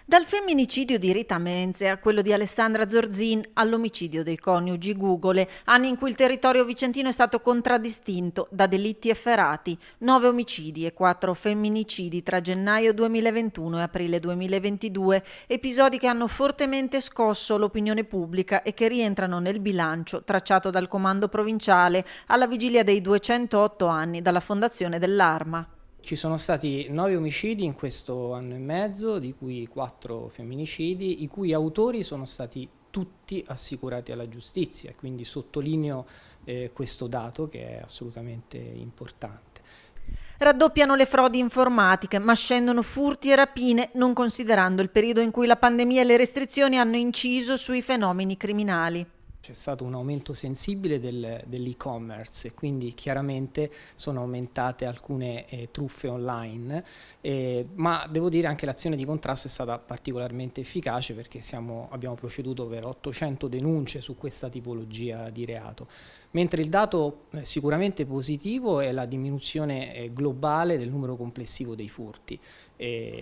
Dal femminicidio di Rita Menze a quello di Alessandra Zorzin all'omicidio dei coniugi Gugole, anni in cui il territorio vicentino è stato contraddistinto da delitti efferati, 9 omicidi e 4 femminicidi tra gennaio 2021 e aprile 2022, episodi che hanno fortemente scosso l'opinione pubblica e che rientrano nel bilancio tracciato dal comando provinciale alla vigilia dei 208 anni dalla fondazione dell'Arma. Ci sono stati 9 omicidi in questo anno e mezzo, di cui 4 femminicidi, i cui autori sono stati tutti assicurati alla giustizia, quindi sottolineo questo dato che è assolutamente importante. Raddoppiano le frodi informatiche, ma scendono furti e rapine, non considerando il periodo in cui la pandemia e le restrizioni hanno inciso sui fenomeni criminali. C'è stato un aumento sensibile dell'e-commerce e quindi chiaramente sono aumentate alcune truffe online, ma devo dire anche l'azione di contrasto è stata particolarmente efficace perché abbiamo proceduto per 800 denunce su questa tipologia di reato. Mentre il dato sicuramente positivo è la diminuzione globale del numero complessivo dei furti.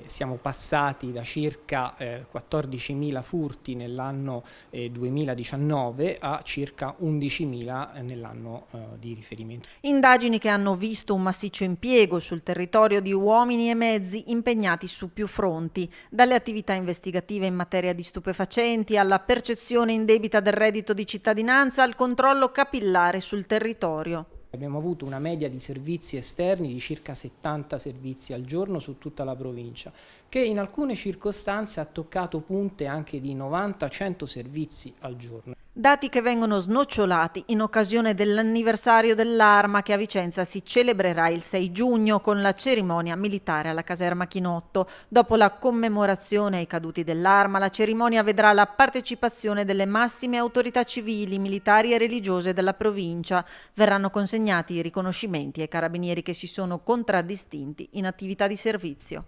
Siamo passati da circa 14.000 furti nell'anno 2019 a circa 11.000 nell'anno di riferimento. Indagini che hanno visto un massiccio impiego sul territorio di uomini e mezzi impegnati su più fronti, dalle attività investigative in materia di stupefacenti alla percezione indebita del reddito di cittadinanza al controllo capillare sul territorio. Abbiamo avuto una media di servizi esterni di circa 70 servizi al giorno su tutta la provincia, che in alcune circostanze ha toccato punte anche di 90-100 servizi al giorno. Dati che vengono snocciolati in occasione dell'anniversario dell'Arma che a Vicenza si celebrerà il 6 giugno con la cerimonia militare alla caserma Chinotto. Dopo la commemorazione ai caduti dell'Arma, la cerimonia vedrà la partecipazione delle massime autorità civili, militari e religiose della provincia. Verranno consegnati i riconoscimenti ai carabinieri che si sono contraddistinti in attività di servizio.